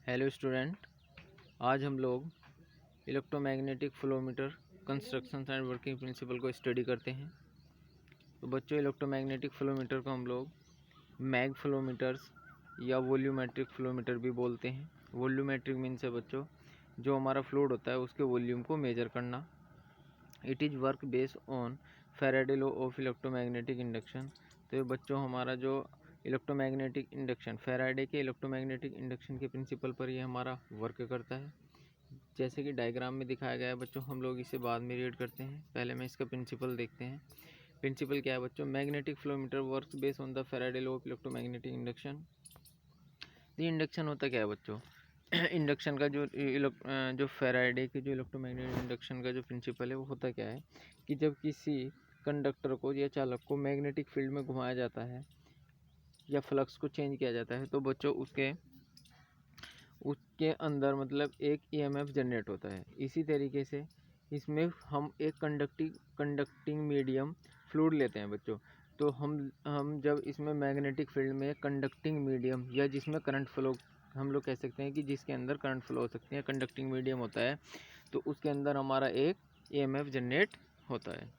Hello student, आज हम लोग electromagnetic flowmeter construction and working principle को स्टडी करते हैं। तो बच्चों, इलेक्ट्रोमैग्नेटिक फ्लोमीटर को हम लोग मैग फ्लोमीटर्स या वॉल्यूमेट्रिक फ्लोमीटर भी बोलते हैं। वॉल्यूमेट्रिक मीन्स है बच्चों, जो हमारा फ्लूइड होता है उसके वॉल्यूम को मेजर करना। It is work based on Faraday law of electromagnetic induction. तो ये बच्चों हमारा जो इलेक्ट्रोमैग्नेटिक इंडक्शन, फैराडे के इलेक्ट्रोमैग्नेटिक इंडक्शन के प्रिंसिपल पर ये हमारा वर्क करता है। जैसे कि डायग्राम में दिखाया गया है बच्चों, हम लोग इसे बाद में रीड करते हैं। पहले मैं इसका प्रिंसिपल देखते हैं। प्रिंसिपल क्या है बच्चों? Magnetic flowmeter works based on the Faraday law of electromagnetic induction. ये इंडक्शन होता क्या है बच्चों? इंडक्शन का जो फैराडे के जो इलेक्ट्रोमैग्नेटिक इंडक्शन का जो प्रिंसिपल है वो होता क्या है कि जब किसी कंडक्टर को या चालक को मैग्नेटिक फील्ड में घुमाया जाता है या फ्लक्स को चेंज किया जाता है, तो बच्चों उसके अंदर मतलब एक ईएमएफ जनरेट होता है। इसी तरीके से इसमें हम एक कंडक्टिंग मीडियम फ्लूइड लेते हैं बच्चों। तो हम जब इसमें मैग्नेटिक फील्ड में कंडक्टिंग मीडियम या जिसमें करंट फ्लो, हम लोग कह सकते हैं कि जिसके अंदर करंट फ्लो हो सकती है, कंडक्टिंग मीडियम होता है, तो उसके अंदर हमारा एक ईएमएफ जनरेट होता है।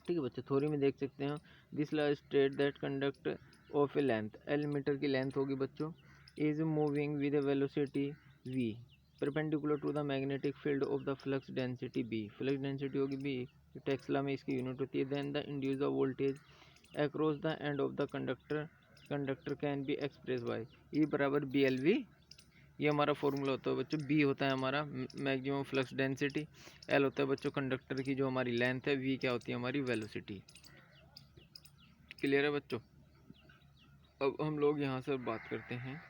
ठीक है बच्चों, थ्योरी में देख सकते हैं। This law state that conduct of a length, L metre की लेंथ होगी बच्चों, is moving with a velocity v perpendicular to the magnetic field of the flux density b। Flux density होगी b, टेस्ला में इसकी unit होती है। Then the induce voltage across the end of the conductor can be express by E बराबर BLV। ये हमारा formula होता है बच्चों। बी होता है हमारा मैक्सिमम फ्लक्स डेंसिटी, एल होता है बच्चों कंडक्टर की जो हमारी लेंथ है, वी क्या होती है हमारी वेलोसिटी। क्लियर है बच्चों? अब हम लोग यहाँ से बात करते हैं।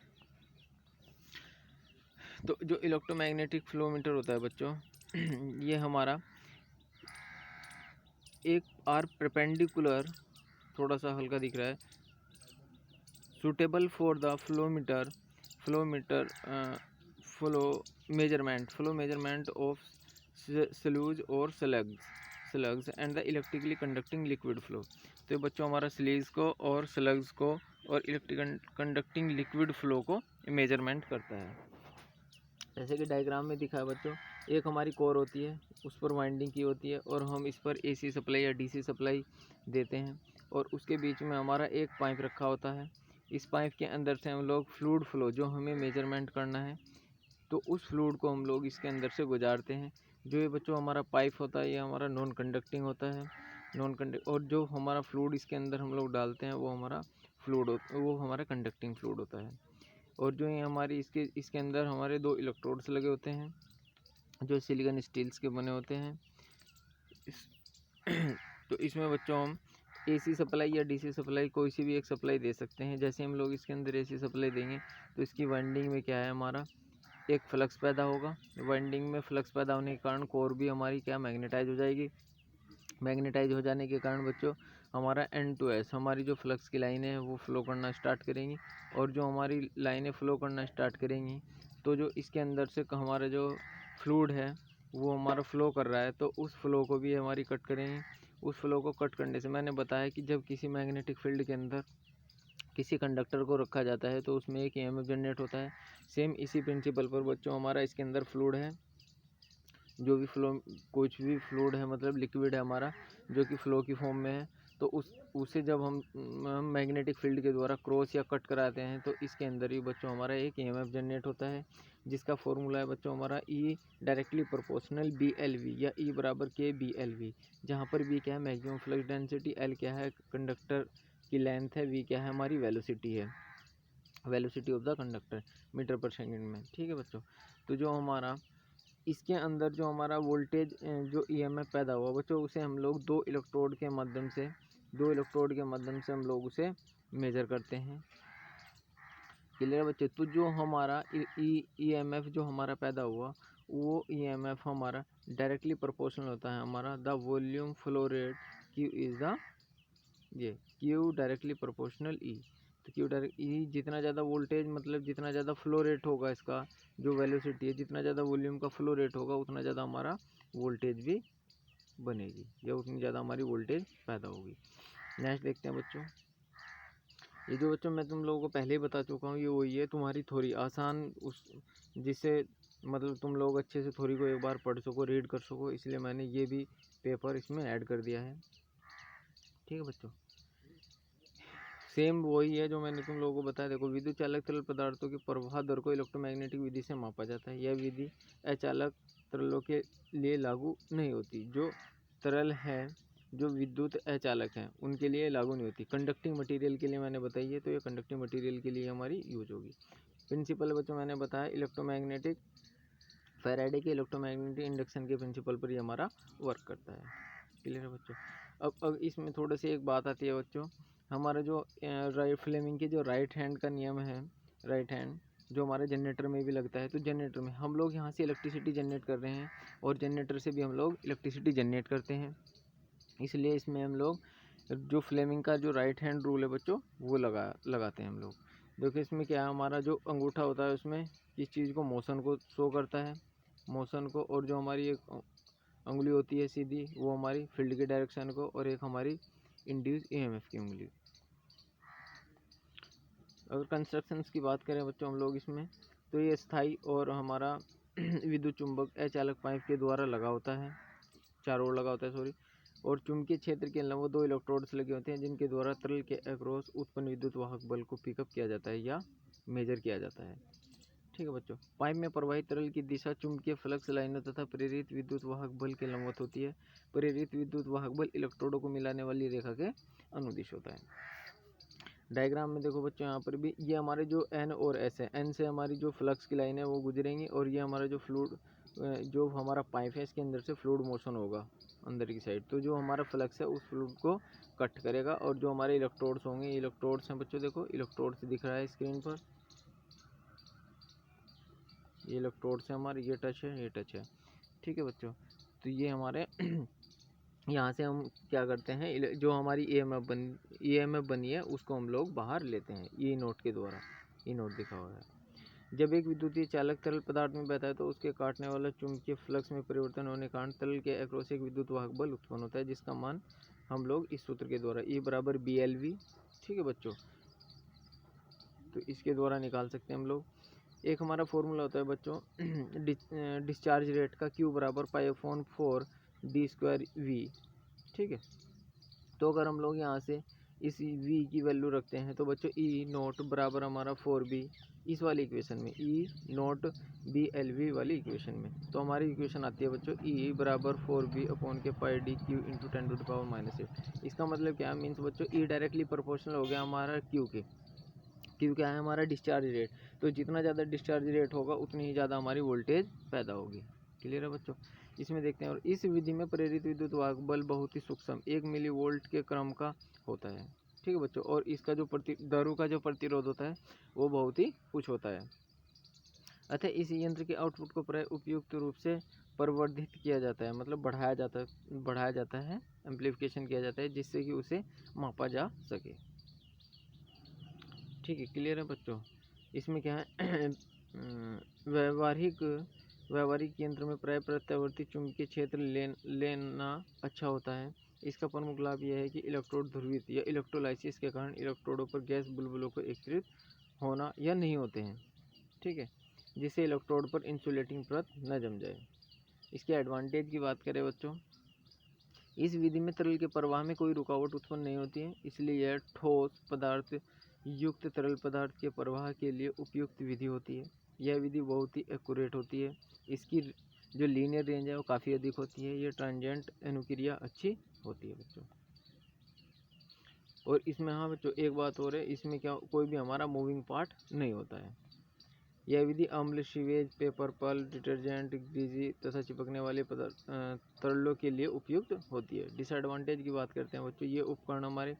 तो जो इलेक्ट्रोमैग्नेटिक फ्लोमीटर होता है बच्चों, ये हमारा एक आर परपेंडिकुलर, थोड़ा सा हल्का दिख रहा है, suitable for the flowmeter flow measurement of sludge और slugs and the electrically conducting liquid flow. तो बच्चों हमारा स्लीज को और स्लग्स को और इलेक्ट्रिक कंडक्टिंग लिक्विड फ्लो को मेजरमेंट करता है। जैसे कि डायग्राम में दिखा है बच्चों, एक हमारी कोर होती है, उस पर वाइंडिंग की होती है और हम इस पर AC सप्लाई या DC सप्लाई देते हैं, और उसके बीच में हमारा एक पाइप रखा होता है। इस पाइप के अंदर से हम लोग फ्लूइड फ्लो, जो हमें मेजरमेंट करना है, तो उस फ्लूइड को हम लोग इसके अंदर से गुजारते हैं। जो ये बच्चों हमारा पाइप होता है, ये हमारा नॉन कंडक्टिंग होता है, और जो हमारा फ्लूइड इसके अंदर हम लोग डालते हैं वो हमारा कंडक्टिंग फ्लूइड होता है। और जो ये हमारी इसके अंदर हमारे 2 इलेक्ट्रोड्स लगे होते हैं, जो सिलिकॉन स्टील्स के बने होते हैं। तो इसमें बच्चों हम AC सप्लाई या DC सप्लाई, कोई सी भी एक सप्लाई दे सकते हैं। जैसे हम लोग इसके अंदर AC सप्लाई देंगे तो इसकी वाइंडिंग में क्या है, हमारा एक फ्लक्स पैदा होगा। वाइंडिंग में फ्लक्स पैदा होने के कारण कोर भी हमारी क्या मैग्नेटाइज हो जाएगी। मैग्नेटाइज हो जाने के कारण बच्चों हमारा N2S, हमारी जो फ्लक्स की लाइनें हैं वो फ्लो करना स्टार्ट करेंगी, और जो हमारी लाइनें फ्लो करना स्टार्ट करेंगी तो जो इसके अंदर से हमारा जो फ्लूइड है वो हमारा फ्लो कर रहा है, तो उस फ्लो को भी हमारी कट करेंगे। उस फ्लो को कट करने से मैंने बताया कि जब किसी मैग्नेटिक फील्ड के अंदर किसी कंडक्टर को रखा जाता है तो उसमें एक EMF जनरेट होता है। सेम इसी प्रिंसिपल पर बच्चों हमारा इसके अंदर फ्लूइड है, जो भी फ्लो, कुछ भी फ्लूइड है मतलब लिक्विड है हमारा, जो कि फ्लो की फॉर्म में है, तो उसे जब हम मैग्नेटिक फील्ड के द्वारा क्रॉस या कट कराते हैं तो इसके अंदर ही बच्चों हमारा एक EMF जनरेट होता है, जिसका फॉर्मूला है बच्चों हमारा E डायरेक्टली प्रोपोर्शनल BLV या E बराबर KBLV, जहाँ पर B क्या है मैक्सिमम फ्लक्स डेंसिटी, L क्या है कंडक्टर की लेंथ है, V क्या है हमारी वेलोसिटी है, velocity of the conductor metre पर सेकेंड में। ठीक है बच्चों, तो जो हमारा इसके अंदर जो हमारा वोल्टेज जो EMF पैदा हुआ बच्चों, उसे हम लोग 2 इलेक्ट्रोड के माध्यम से हम लोग उसे मेजर करते हैं। क्लियर है बच्चे? तो जो हमारा EMF जो हमारा पैदा हुआ, वो EMF हमारा डायरेक्टली प्रोपोर्शनल होता है हमारा the volume flow rate, Q is the Q directly proportional E। तो Q डायरेक्ट E, जितना ज़्यादा वोल्टेज मतलब जितना ज़्यादा फ्लो रेट होगा, इसका जो वेलोसिटी है, जितना ज़्यादा वॉल्यूम का फ्लो रेट होगा उतना ज़्यादा हमारा वोल्टेज भी बनेगी या उतनी ज़्यादा हमारी वोल्टेज पैदा होगी। नेक्स्ट देखते हैं बच्चों। ये जो बच्चों मैं तुम लोगों को पहले ही बता चुका हूँ, ये वही है तुम्हारी थ्योरी आसान, उस जिससे मतलब तुम लोग अच्छे से थ्योरी को एक बार पढ़ सको, रीड कर सको, इसलिए मैंने ये भी पेपर इसमें ऐड कर दिया है। ठीक है बच्चों, सेम वही है जो मैंने तुम लोगों को बताया। देखो, विद्युत चालक तरल पदार्थों की प्रवाह दर को इलेक्ट्रोमैग्नेटिक विधि से मापा जाता है। यह विधि अचालक तरलों के लिए लागू नहीं होती। जो तरल है, जो विद्युत अचालक हैं, उनके लिए लागू नहीं होती। कंडक्टिंग मटेरियल के लिए मैंने बताई है, तो ये कंडक्टिंग मटेरियल के लिए हमारी यूज होगी। प्रिंसिपल बच्चों मैंने बताया इलेक्ट्रोमैग्नेटिक, फैराडे के इलेक्ट्रोमैग्नेटिक इंडक्शन के प्रिंसिपल पर ये हमारा वर्क करता है। क्लियर है बच्चों। अब इसमें थोड़े से एक बात आती है बच्चों, हमारा जो राइट फ्लेमिंग की जो राइट हैंड का नियम है, राइट हैंड जो हमारे जनरेटर में भी लगता है, तो जनरेटर में हम लोग यहाँ से इलेक्ट्रिसिटी जनरेट कर रहे हैं और जनरेटर से भी हम लोग इलेक्ट्रिसिटी जनरेट करते हैं। इसलिए इसमें हम लोग जो फ्लेमिंग का जो राइट हैंड रूल है बच्चों, वो लगाते हैं हम लोग। देखो इसमें क्या है, हमारा जो अंगूठा होता है उसमें किस चीज़ को, मोशन को शो करता है, मोशन को, और जो हमारी एक उंगली होती है सीधी, वो हमारी फील्ड के डायरेक्शन को, और एक हमारी इंड्यूस ईएमएफ की उंगली। अगर कंस्ट्रक्शंस की बात करें बच्चों हम लोग इसमें, तो ये स्थायी और हमारा विद्युत चुंबक अचालक पाइप के द्वारा लगा होता है, चारों ओर लगा होता है सॉरी, और चुंबकीय क्षेत्र के अलावा 2 इलेक्ट्रोड्स लगे होते हैं जिनके द्वारा तरल के अक्रॉस उत्पन्न विद्युत वाहक बल को पिकअप किया जाता है या मेजर किया जाता है। ठीक है बच्चों, पाइप में प्रवाहित तरल की दिशा चुंबकीय फ्लक्स लाइनों तथा प्रेरित विद्युत वाहक बल के लंबवत होती है। प्रेरित विद्युत वाहक बल इलेक्ट्रोडों को मिलाने वाली रेखा के अनुदिश होता है। डायग्राम में देखो बच्चों, यहाँ पर भी ये हमारे जो एन और एस है, एन से हमारी जो फ्लक्स की लाइन है वो गुजरेंगी, और ये हमारा जो फ्लूइड, जो हमारा पाइप है इसके अंदर से फ्लूइड मोशन होगा अंदर की साइड, तो जो हमारा फ्लक्स है उस फ्लूइड को कट करेगा। और जो हमारे इलेक्ट्रोड्स होंगे, इलेक्ट्रोड्स हैं बच्चों, देखो इलेक्ट्रोड्स दिख रहा है स्क्रीन पर, ये इलेक्ट्रोड्स है हमारे, ये टच है, ये टच है। ठीक है बच्चों, तो ये हमारे यहाँ से हम क्या करते हैं, जो हमारी ईएमएफ बनी है उसको हम लोग बाहर लेते हैं ई नोट के द्वारा। ई नोट दिखा हुआ है। जब एक विद्युतीय चालक तरल पदार्थ में बहता है तो उसके काटने वाला चुंबकीय फ्लक्स में परिवर्तन होने के कारण तरल के अक्रॉस एक विद्युत वाहक बल उत्पन्न होता है, जिसका मान हम लोग इस सूत्र के द्वारा E बराबर BLV, ठीक है बच्चों, तो इसके द्वारा निकाल सकते हैं हम लोग। एक हमारा फॉर्मूला होता है बच्चों डिस्चार्ज रेट का, Q बराबर π/4 d²V, ठीक है। तो अगर हम लोग यहाँ से इस V की वैल्यू रखते हैं तो बच्चों E नोट बराबर हमारा 4B, इस वाली इक्वेशन में E नोट BLV वाली इक्वेशन में, तो हमारी इक्वेशन आती है बच्चों E बराबर 4B/π/d/Q इंटू 10⁻⁸। इसका मतलब क्या है, मीन्स बच्चों E डायरेक्टली प्रोपोर्शनल हो गया हमारा Q के। Q क्या है हमारा डिस्चार्ज रेट, तो जितना ज़्यादा डिस्चार्ज रेट होगा उतनी ही ज़्यादा हमारी वोल्टेज पैदा होगी। क्लियर है बच्चों। इसमें देखते हैं, और इस विधि में प्रेरित विद्युत वाहक बल बहुत ही सूक्ष्म 1 मिली वोल्ट के क्रम का होता है। ठीक है बच्चों, और इसका जो दारू का जो प्रतिरोध होता है वो बहुत ही कुछ होता है। अतः इस यंत्र के आउटपुट को प्राय उपयुक्त रूप से प्रवर्धित किया जाता है, मतलब बढ़ाया जाता है, एम्प्लीफिकेशन किया जाता है, जिससे कि उसे मापा जा सके। ठीक है, क्लियर है बच्चों। इसमें क्या है व्यवहारिक यंत्र में प्राय प्रत्यावर्ती चुंबकीय क्षेत्र लेना अच्छा होता है। इसका प्रमुख लाभ यह है कि इलेक्ट्रोड ध्रुवित या इलेक्ट्रोलाइसिस के कारण इलेक्ट्रोडों पर गैस बुलबुलों को एकत्रित होना या नहीं होते हैं, ठीक है, जिससे इलेक्ट्रोड पर इंसुलेटिंग परत न जम जाए। इसके एडवांटेज की बात करें बच्चों, इस विधि में तरल के प्रवाह में कोई रुकावट उत्पन्न नहीं होती है, इसलिए यह ठोस पदार्थ युक्त तरल पदार्थ के प्रवाह के लिए उपयुक्त विधि होती है। यह विधि बहुत ही एक्यूरेट होती है। इसकी जो लीनियर रेंज है वो काफ़ी अधिक होती है। यह ट्रांजिएंट अनुक्रिया अच्छी होती है बच्चों। और इसमें हाँ बच्चों एक बात और है, इसमें क्या कोई भी हमारा मूविंग पार्ट नहीं होता है। यह विधि अम्ल, sewage, paper pulp, detergent, greasy तथा चिपकने वाले तरलों के लिए उपयुक्त होती है। डिसएडवांटेज की बात करते हैं बच्चों, ये उपकरण हमारे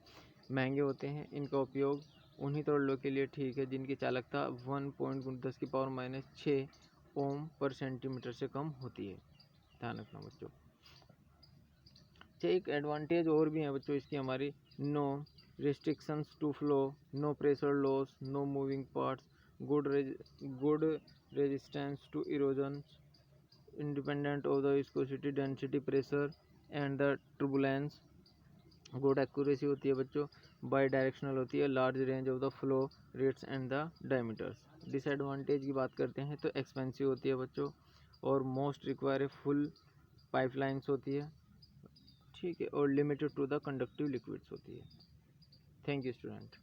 महंगे होते हैं। इनका उपयोग उन्हीं तरलों के लिए ठीक है जिनकी चालकता 1.10⁻⁶ ओम पर सेंटीमीटर से कम होती है। ध्यान रखना बच्चों। एक एडवांटेज और भी है बच्चों इसकी हमारी, no restrictions to flow, no pressure loss, no moving parts, good resistance to erosion, independent of the viscosity, density, pressure and the turbulence, good accuracy होती है बच्चों, बाई डायरेक्शनल होती है, large range of the flow rates and the diameters. Disadvantage की बात करते हैं तो एक्सपेंसिव होती है बच्चों, और मोस्ट रिक्वायर फुल पाइपलाइंस होती है, ठीक है, और limited to the conductive liquids होती है। Thank you student.